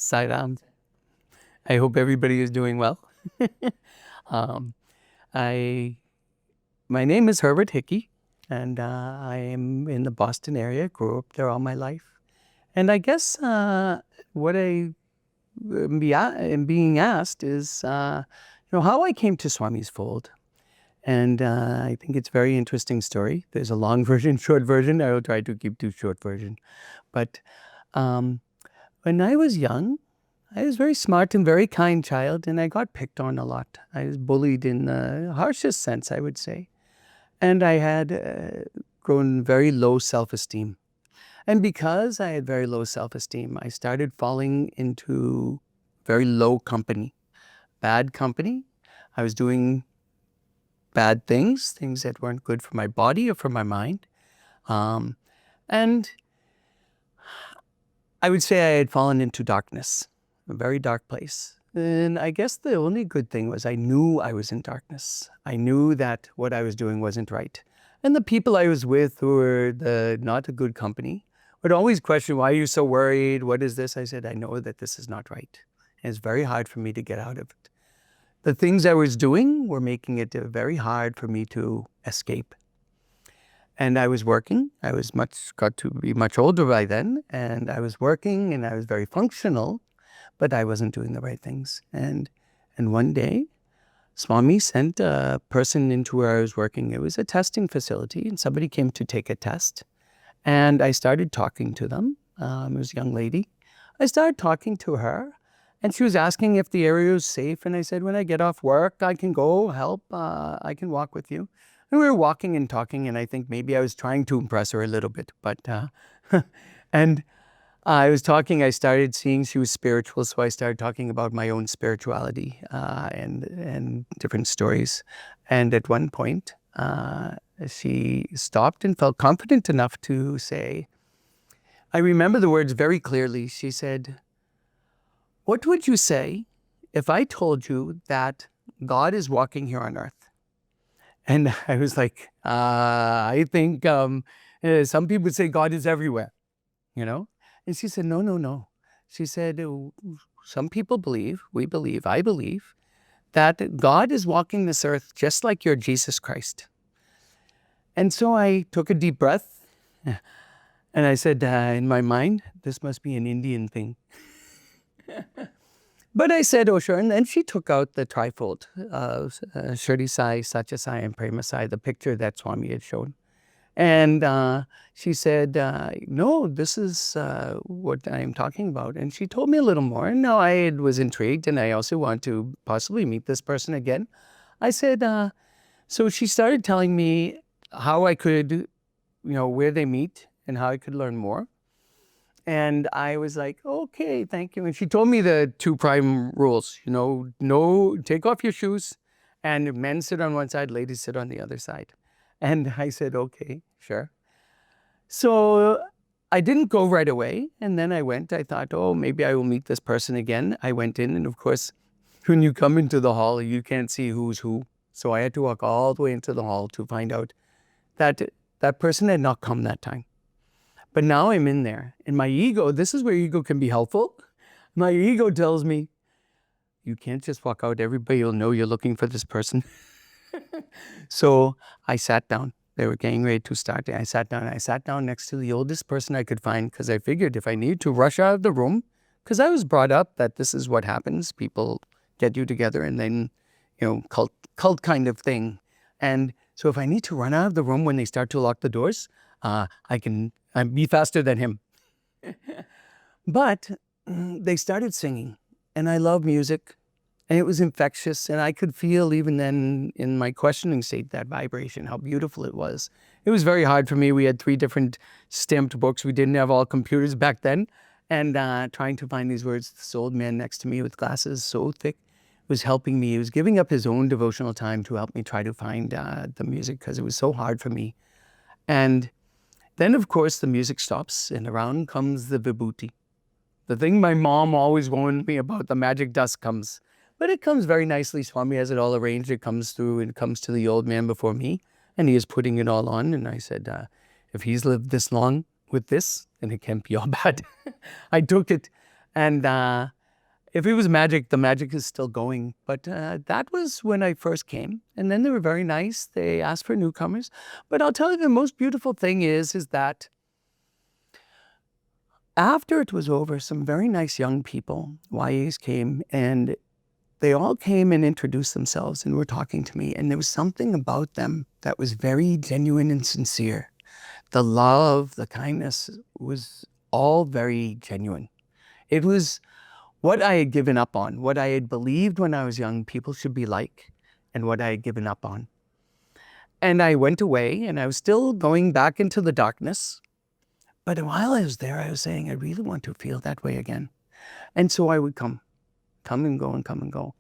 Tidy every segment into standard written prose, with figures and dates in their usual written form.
Sairam. I hope everybody is doing well. um, my name is Herbert Hickey, and I am in the Boston area. Grew up there all my life, and I guess what I am being asked is, how I came to Swami's fold. And I think it's a very interesting story. There's a long version, short version. I will try to keep to short version. But when I was young, I was a very smart and very kind child, and I got picked on a lot. I was bullied in the harshest sense, I would say. And I had grown very low self-esteem. And because I had very low self-esteem, I started falling into very low company, bad company. I was doing bad things that weren't good for my body or for my mind. And I would say I had fallen into darkness, a very dark place. And I guess the only good thing was I knew I was in darkness. I knew that what I was doing wasn't right. And the people I was with who were not a good company would always question, why are you so worried? What is this? I said, I know that this is not right. And it's very hard for me to get out of it. The things I was doing were making it very hard for me to escape. And I was working. I was got to be much older by then. And I was working and I was very functional, but I wasn't doing the right things. And one day, Swami sent a person into where I was working. It was a testing facility, and somebody came to take a test. And I started talking to them. It was a young lady. I started talking to her. And she was asking if the area was safe. And I said, when I get off work, I can go help. I can walk with you. And we were walking and talking. And I think maybe I was trying to impress her a little bit. But and I was talking. I started seeing she was spiritual. So I started talking about my own spirituality and different stories. And at one point, she stopped and felt confident enough to say, I remember the words very clearly. She said, what would you say if I told you that God is walking here on earth? And I was like, I think some people would say God is everywhere, And she said, no. She said, some people believe, I believe, that God is walking this earth just like you're Jesus Christ. And so I took a deep breath and I said, in my mind, this must be an Indian thing. But I said, oh, sure. And then she took out the trifold of Shirdi Sai, Satya Sai, and Prema Sai, the picture that Swami had shown. And she said, no, this is what I am talking about. And she told me a little more. And now I was intrigued, and I also want to possibly meet this person again. I said, so she started telling me how I could, where they meet and how I could learn more. And I was like, okay, thank you. And she told me the 2 prime rules, no, take off your shoes, and men sit on one side, ladies sit on the other side. And I said, okay, sure. So I didn't go right away. And then I went, I thought, oh, maybe I will meet this person again. I went in, and of course, when you come into the hall, you can't see who's who. So I had to walk all the way into the hall to find out that that person had not come that time. But now I'm in there, and my ego, this is where ego can be helpful. My ego tells me, you can't just walk out. Everybody will know you're looking for this person. So I sat down. They were getting ready to start. I sat down next to the oldest person I could find, because I figured if I needed to rush out of the room, because I was brought up that this is what happens. People get you together and then, cult kind of thing. And so if I need to run out of the room when they start to lock the doors, I'd be faster than him. But they started singing, and I love music, and it was infectious, and I could feel even then in my questioning state that vibration, how beautiful it was. It was very hard for me. We had 3 different stamped books. We didn't have all computers back then, and trying to find these words. This old man next to me with glasses so thick was helping me. He was giving up his own devotional time to help me try to find the music, because it was so hard for me. And then, of course, the music stops, and around comes the vibhuti. The thing my mom always warned me about, the magic dust comes. But it comes very nicely. Swami has it all arranged. It comes through, and it comes to the old man before me, and he is putting it all on. And I said, if he's lived this long with this, then it can't be all bad. I took it, And if it was magic, the magic is still going. But that was when I first came. And then they were very nice. They asked for newcomers. But I'll tell you, the most beautiful thing is that after it was over, some very nice young people, YAs, came, and they all came and introduced themselves and were talking to me. And there was something about them that was very genuine and sincere. The love, the kindness was all very genuine. It was what I had given up on, what I had believed when I was young people should be like, and what I had given up on. And I went away, and I was still going back into the darkness. But while I was there, I was saying, I really want to feel that way again. And so I would come and go and come and go.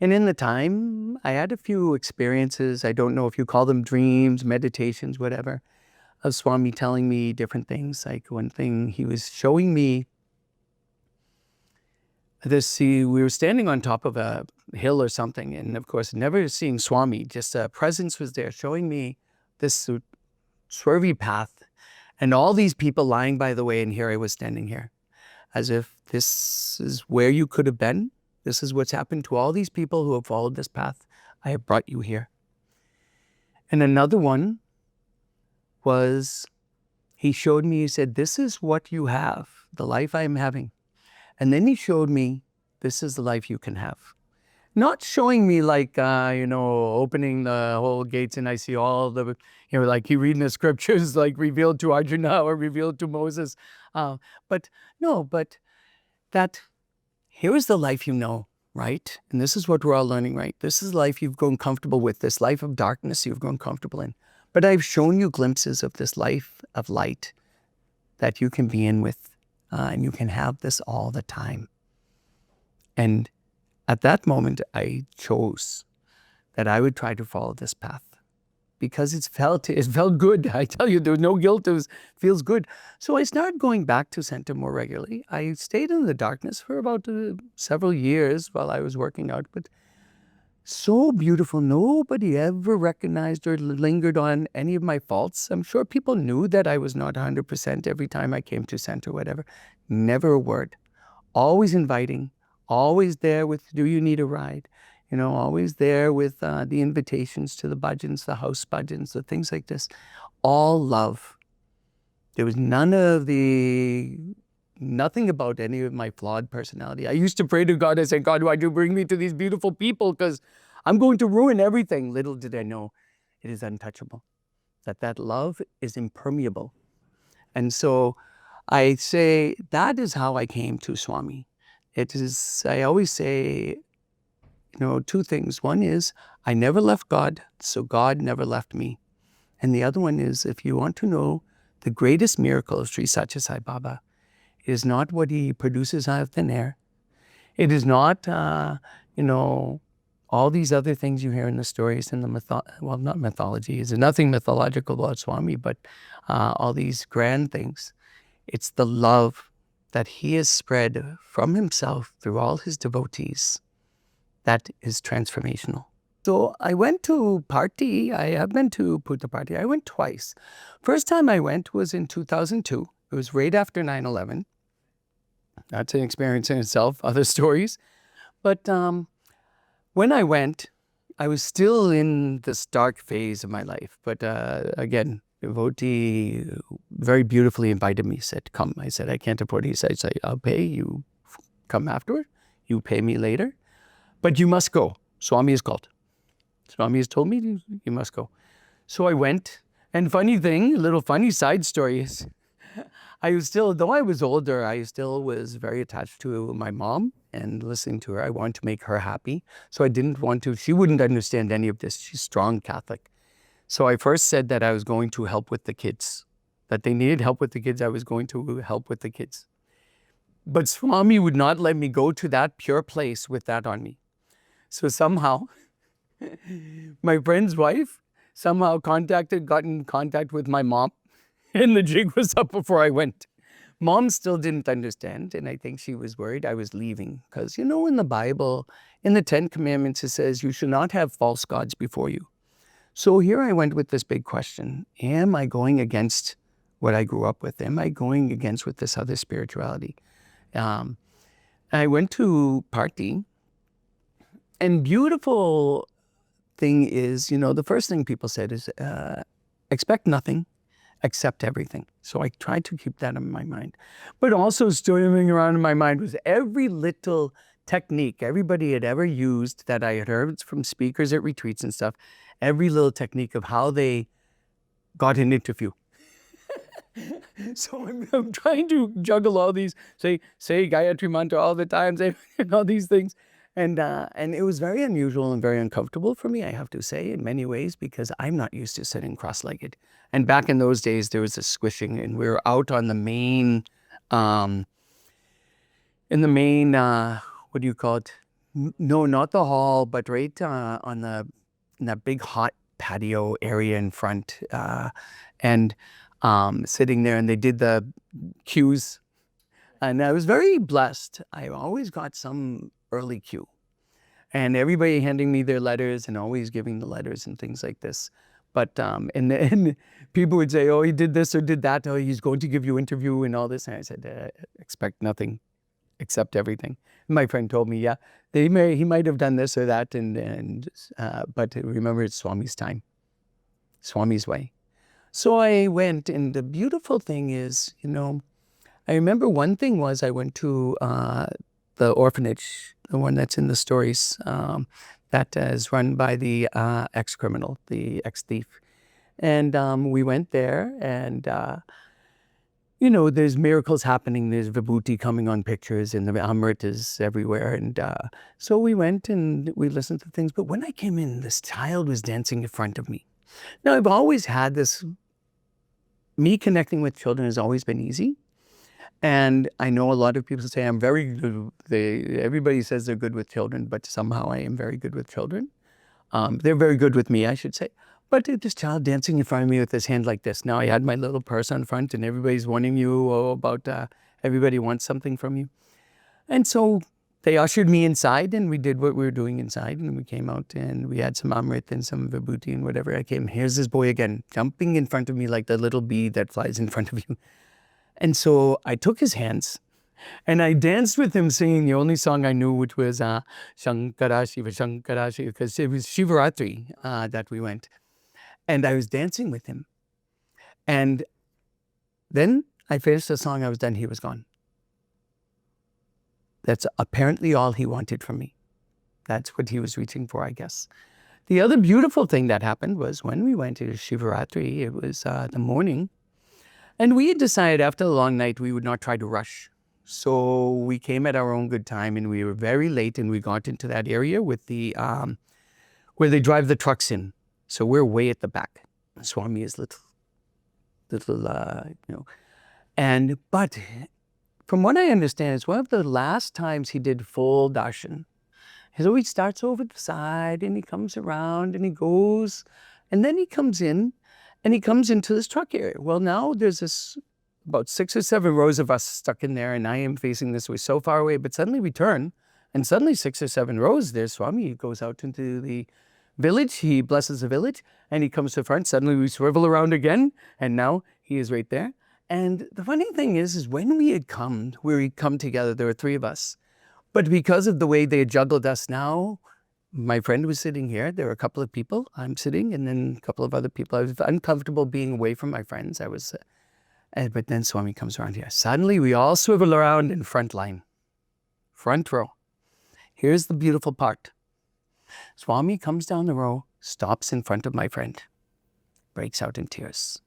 And in the time, I had a few experiences. I don't know if you call them dreams, meditations, whatever, of Swami telling me different things. Like one thing, he was showing me this, we were standing on top of a hill or something. And of course, never seeing Swami, just a presence was there showing me this swervy path. And all these people lying by the way, and here I was standing here, as if this is where you could have been. This is what's happened to all these people who have followed this path. I have brought you here. And another one was, he showed me, he said, this is what you have, the life I am having. And then he showed me, this is the life you can have. Not showing me like, opening the whole gates and I see all the, like he reading the scriptures, like revealed to Arjuna or revealed to Moses. But that here is the life you know, right? And this is what we're all learning, right? This is life you've grown comfortable with, this life of darkness you've grown comfortable in. But I've shown you glimpses of this life of light that you can be in with, and you can have this all the time. And at that moment, I chose that I would try to follow this path because it felt good. I tell you, there was no guilt. Feels good. So I started going back to center more regularly. I stayed in the darkness for about several years while I was working out, but so beautiful. Nobody ever recognized or lingered on any of my faults. I'm sure people knew that I was not 100% every time I came to center, whatever. Never a word. Always inviting. Always there with, do you need a ride? Always there with the invitations to the bhajans, the house bhajans, the things like this. All love. There was nothing about any of my flawed personality. I used to pray to God. I said, God, why do you bring me to these beautiful people? Because I'm going to ruin everything. Little did I know it is untouchable. That love is impermeable. And so I say that is how I came to Swami. It is, I always say, two things. One is, I never left God, so God never left me. And the other one is, if you want to know the greatest miracle of Sri Sathya Sai Baba, it is not what he produces out of thin air. It is not, all these other things you hear in the stories and not mythology. There's nothing mythological about Swami, but all these grand things. It's the love that he has spread from himself through all his devotees. That is transformational. So I went to Parthi. I have been to Puttaparthi. I went twice. First time I went was in 2002. It was right after 9/11. That's an experience in itself, other stories. But when I went, I was still in this dark phase of my life. But again, devotee very beautifully invited me, said, come. I said, I can't afford it. He said, I'll pay you, come afterward. You pay me later. But you must go. Swami is called. Swami has told me you must go. So I went. And funny thing, a little funny side story is, I was still, though I was older, I still was very attached to my mom and listening to her. I wanted to make her happy. So I didn't want to, she wouldn't understand any of this. She's strong Catholic. So I first said that I was going to help with the kids, that they needed help with the kids. I was going to help with the kids. But Swami would not let me go to that pure place with that on me. So somehow, my friend's wife somehow got in contact with my mom, and the jig was up before I went. Mom still didn't understand, and I think she was worried I was leaving. Because, in the Bible, in the 10 Commandments, it says you should not have false gods before you. So here I went with this big question. Am I going against what I grew up with? Am I going against with this other spirituality? I went to Parthi, and beautiful thing is, the first thing people said is, expect nothing, accept everything. So I tried to keep that in my mind. But also swimming around in my mind was every little technique everybody had ever used that I had heard from speakers at retreats and stuff, every little technique of how they got an interview. So I'm trying to juggle all these, say Gayatri Mantra all the time, say all these things. And it was very unusual and very uncomfortable for me, I have to say, in many ways, because I'm not used to sitting cross-legged. And back in those days, there was a squishing, and we were out on the main, what do you call it? No, not the hall, but right in that big hot patio area in front, and sitting there, and they did the cues. And I was very blessed. I always got some early cue. And everybody handing me their letters and always giving the letters and things like this. But, and then people would say, oh, he did this or did that. Oh, he's going to give you interview and all this. And I said, expect nothing, accept everything. And my friend told me, yeah, he might have done this or that. But remember, it's Swami's time, Swami's way. So I went, and the beautiful thing is, I remember one thing was I went to the orphanage, the one that's in the stories, that is run by the ex-criminal, the ex-thief. And we went there, and, there's miracles happening. There's vibhuti coming on pictures, and the amrit is everywhere. And so we went and we listened to things. But when I came in, this child was dancing in front of me. Now, I've always had this, me connecting with children has always been easy. And I know a lot of people say I'm very good. Everybody says they're good with children, but somehow I am very good with children. They're very good with me, I should say. But this child dancing in front of me with his hand like this. Now I had my little purse on front, and everybody's wanting you about, everybody wants something from you. And so they ushered me inside, and we did what we were doing inside, and we came out, and we had some amrit and some vibhuti and whatever. Here's this boy again, jumping in front of me like the little bee that flies in front of you. And so I took his hands, and I danced with him singing the only song I knew, which was Shankara Shiva Shankara Shiva, because it was Shivaratri that we went. And I was dancing with him. And then I finished the song, I was done, he was gone. That's apparently all he wanted from me. That's what he was reaching for, I guess. The other beautiful thing that happened was when we went to Shivaratri, it was the morning. And we had decided after a long night, we would not try to rush. So we came at our own good time, and we were very late, and we got into that area with the, where they drive the trucks in. So we're way at the back. Swami is little, but from what I understand, it's one of the last times he did full darshan. So he starts over the side, and he comes around, and he goes, and then he comes in, and he comes into this truck area. Well, now there's this about 6 or 7 rows of us stuck in there, and I am facing this way so far away, but suddenly we turn, and suddenly 6 or 7 rows, there's Swami. He goes out into the village, he blesses the village, and he comes to the front. Suddenly we swivel around again, and now he is right there. And the funny thing is when we had come, where we come together, there were 3 of us. But because of the way they had juggled us now, my friend was sitting here. There were a couple of people. I'm sitting, and then a couple of other people. I was uncomfortable being away from my friends. But then Swami comes around here. Suddenly, we all swivel around in front line, front row. Here's the beautiful part. Swami comes down the row, stops in front of my friend, breaks out in tears,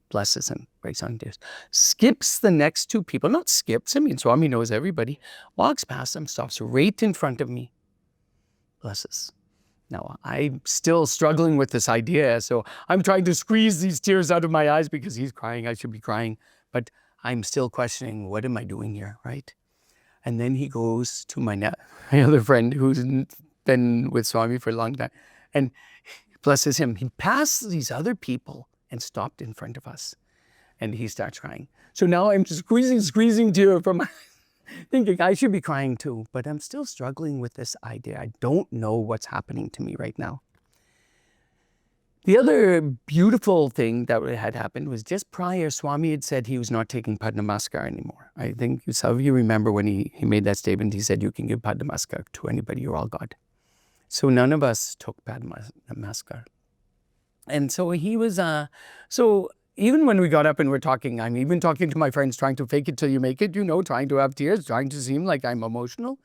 blesses him, breaks out in tears, skips the next 2 people. Not skips. I mean, Swami knows everybody. Walks past them, stops right in front of me. Blesses. Now, I'm still struggling with this idea, so I'm trying to squeeze these tears out of my eyes because he's crying, I should be crying, but I'm still questioning, what am I doing here, right? And then he goes to my other friend who's been with Swami for a long time, and blesses him. He passed these other people and stopped in front of us, and he starts crying. So now I'm just squeezing tears from my thinking I should be crying too, but I'm still struggling with this idea. I don't know what's happening to me right now. The other beautiful thing that had happened was just prior, Swami had said he was not taking Padnamaskar anymore. I think some of you remember when he made that statement, he said, you can give Padnamaskar to anybody, you're all God. So none of us took Padnamaskar. And so he was, so even when we got up and we're talking, I'm even talking to my friends, trying to fake it till you make it, trying to have tears, trying to seem like I'm emotional.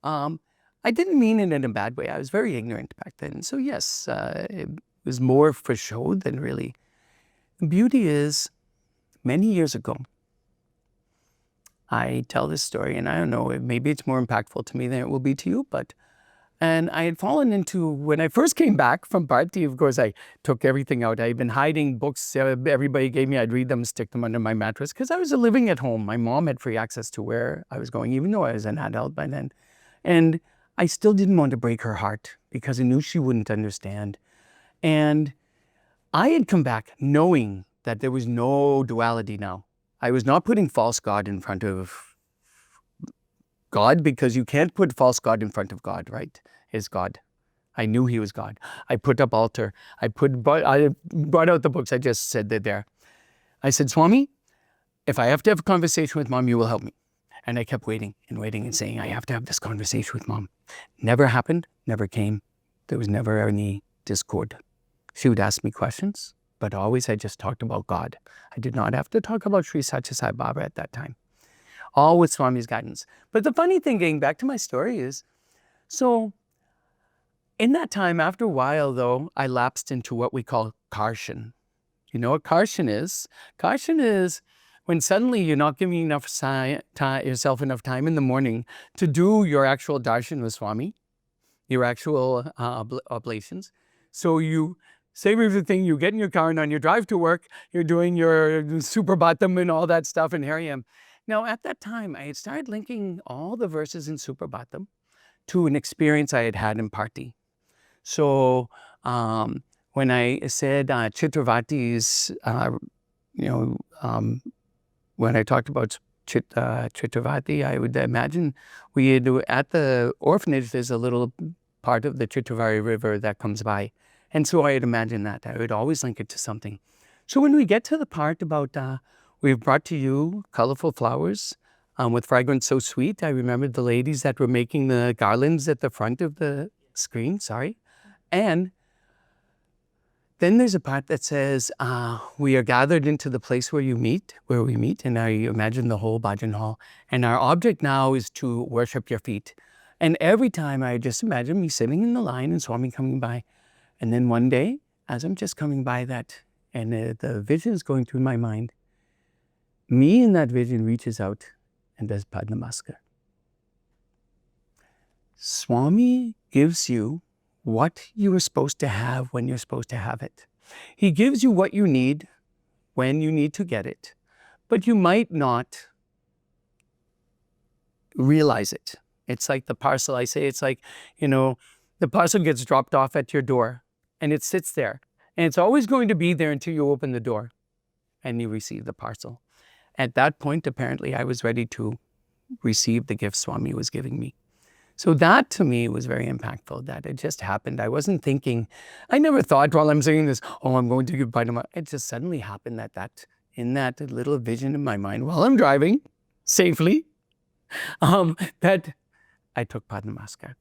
I didn't mean it in a bad way. I was very ignorant back then. So yes, it was more for show than really. The beauty is, many years ago, I tell this story, and I don't know, maybe it's more impactful to me than it will be to you, and I had fallen into, when I first came back from Parthi, of course, I took everything out. I had been hiding books everybody gave me. I'd read them, stick them under my mattress, because I was living at home. My mom had free access to where I was going, even though I was an adult by then. And I still didn't want to break her heart, because I knew she wouldn't understand. And I had come back knowing that there was no duality now. I was not putting false God in front of God, because you can't put false God in front of God, right? Is God. I knew he was God. I put up altar. I brought out the books. I just said they're there. I said, Swami, if I have to have a conversation with Mom, you will help me. And I kept waiting and saying, I have to have this conversation with Mom. Never happened, never came. There was never any discord. She would ask me questions, but always I just talked about God. I did not have to talk about Sri Sathya Sai Baba at that time. All with Swami's guidance. But the funny thing, getting back to my story, is, so in that time, after a while though, I lapsed into what we call darshan. You know what darshan is? Darshan is when suddenly you're not giving yourself enough time in the morning to do your actual darshan with Swami, your actual oblations. So you save everything, you get in your car, and on your drive to work, you're doing your Suprabhatam and all that stuff, and here I am. Now, at that time, I had started linking all the verses in Suprabhatam to an experience I had had in Parthi. So when I said Chitravati's, when I talked about Chitravati, I would imagine we had, at the orphanage, there's a little part of the Chitravari River that comes by. And so I had imagined that. I would always link it to something. So when we get to the part about, we've brought to you colorful flowers with fragrance so sweet, I remembered the ladies that were making the garlands at the front of the screen, And then there's a part that says, we are gathered into the place where we meet, and I imagine the whole bhajan hall. And our object now is to worship your feet. And every time I just imagine me sitting in the line and Swami coming by. And then one day, as I'm just coming by that, and the vision is going through my mind, me in that vision reaches out and does Padnamaskar. Swami gives you what you are supposed to have when you're supposed to have it. He gives you what you need when you need to get it, but you might not realize it. It's like the parcel, I say, it's like, the parcel gets dropped off at your door and it sits there. And it's always going to be there until you open the door and you receive the parcel. At that point, apparently, I was ready to receive the gift Swami was giving me. So that to me was very impactful, that it just happened. I wasn't thinking, I never thought while I'm saying this, I'm going to give Padma. It just suddenly happened in that little vision in my mind while I'm driving safely, that I took Padnamaskar.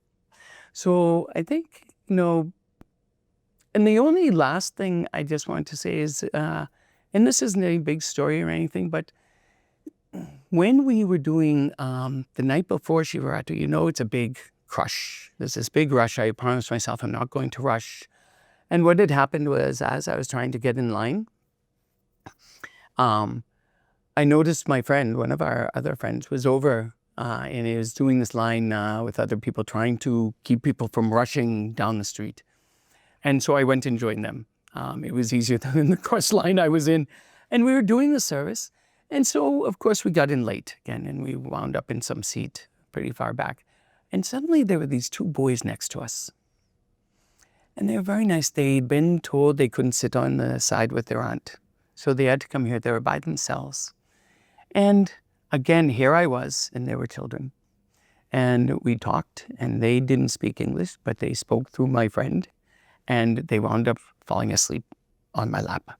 So I think, and the only last thing I just want to say is, and this isn't a big story or anything, but when we were doing the night before Shivaratri, it's a big crush. There's this big rush. I promised myself I'm not going to rush. And what had happened was, as I was trying to get in line, I noticed my friend, one of our other friends, was over and he was doing this line with other people, trying to keep people from rushing down the street. And so I went and joined them. It was easier than the cross line I was in. And we were doing the service. And so, of course, we got in late again, and we wound up in some seat pretty far back. And suddenly there were these two boys next to us. And they were very nice. They'd been told they couldn't sit on the side with their aunt. So they had to come here. They were by themselves. And again, here I was, and they were children. And we talked, and they didn't speak English, but they spoke through my friend. And they wound up falling asleep on my lap.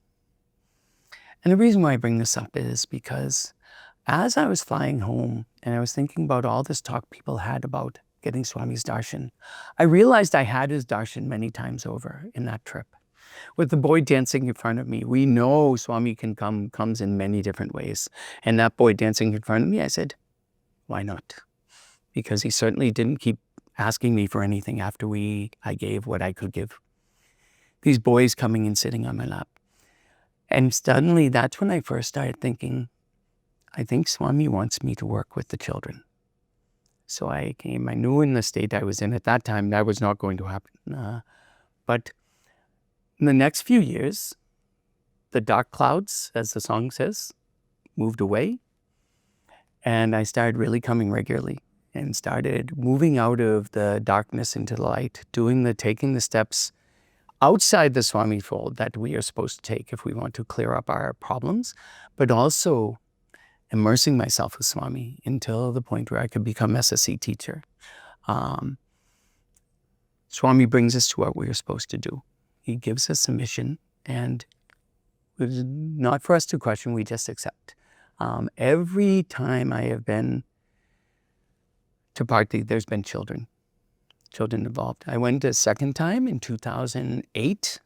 And the reason why I bring this up is because as I was flying home and I was thinking about all this talk people had about getting Swami's darshan, I realized I had his darshan many times over in that trip. With the boy dancing in front of me, we know Swami comes in many different ways. And that boy dancing in front of me, I said, why not? Because he certainly didn't keep asking me for anything after I gave what I could give. These boys coming and sitting on my lap. And suddenly that's when I first started thinking, I think Swami wants me to work with the children. So I came. I knew in the state I was in at that time that was not going to happen. But in the next few years, the dark clouds, as the song says, moved away. And I started really coming regularly and started moving out of the darkness into the light, taking the steps outside the Swami fold that we are supposed to take if we want to clear up our problems, but also immersing myself with Swami until the point where I could become SSC teacher. Swami brings us to what we are supposed to do. He gives us a mission, and it's not for us to question, we just accept. Every time I have been to Puttaparthi, there's been children involved. I went a second time in 2008.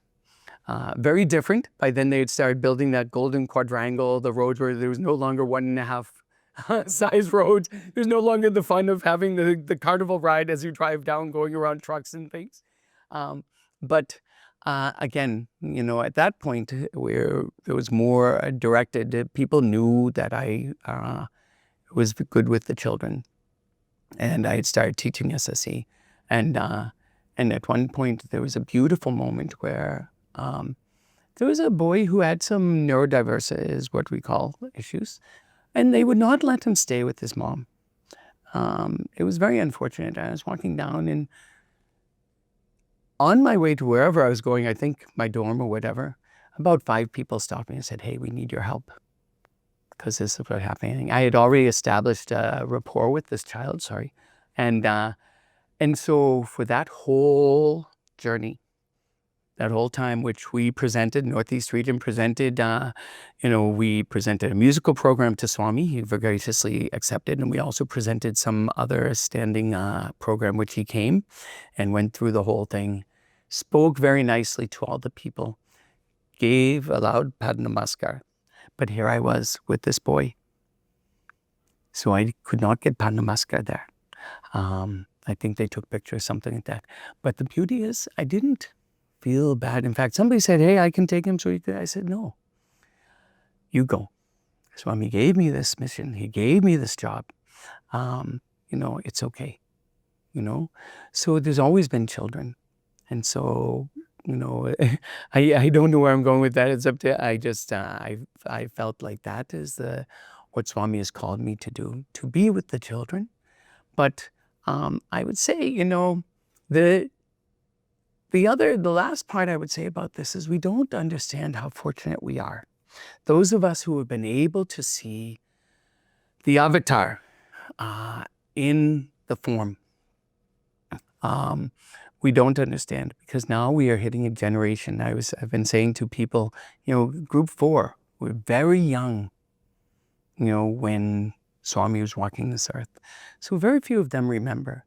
Very different. By then they had started building that golden quadrangle, the roads where there was no longer 1.5 size roads. There's no longer the fun of having the carnival ride as you drive down, going around trucks and things. But again, at that point where it was more directed, people knew that I was good with the children. And I had started teaching SSE. And at one point, there was a beautiful moment where there was a boy who had some neurodiversity, is what we call issues, and they would not let him stay with his mom. It was very unfortunate. I was walking down, and on my way to wherever I was going, I think my dorm or whatever, about 5 people stopped me and said, hey, we need your help, because this is what's happening. I had already established a rapport with this child, and so for that whole journey, that whole time, which we presented, Northeast Region presented, we presented a musical program to Swami. He graciously accepted, and we also presented some other standing program, which he came and went through the whole thing, spoke very nicely to all the people, gave a loud pad namaskar. But here I was with this boy. So I could not get pad namaskar there. I think they took pictures, something like that. But the beauty is, I didn't feel bad. In fact, somebody said, hey, I can take him. So I said, no, you go. Swami gave me this mission. He gave me this job. It's okay. So there's always been children. And so, I don't know where I'm going with that. It's up to, I felt like that is what Swami has called me to do, to be with the children. But I would say, the last part I would say about this is we don't understand how fortunate we are. Those of us who have been able to see the avatar in the form, we don't understand, because now we are hitting a generation. I've been saying to people, group 4, we're very young, when Swami was walking this earth. So very few of them remember.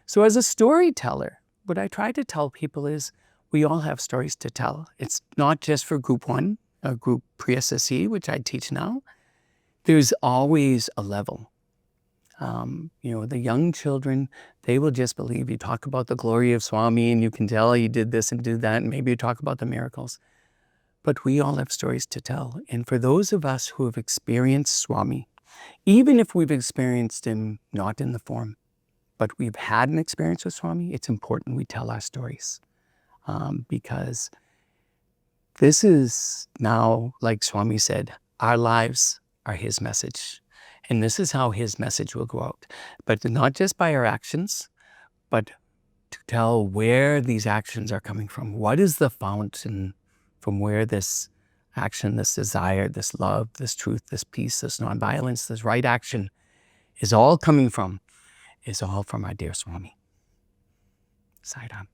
So as a storyteller, what I try to tell people is we all have stories to tell. It's not just for group 1, group pre-SSE, which I teach now. There's always a level. The young children, they will just believe. You talk about the glory of Swami and you can tell he did this and did that, and maybe you talk about the miracles. But we all have stories to tell. And for those of us who have experienced Swami, even if we've experienced him not in the form, but we've had an experience with Swami, it's important we tell our stories. Because this is now, like Swami said, our lives are his message. And this is how his message will go out. But not just by our actions, but to tell where these actions are coming from. What is the fountain from where this action, this desire, this love, this truth, this peace, this nonviolence, this right action is all coming from, is all from our dear Swami. Sai Ram.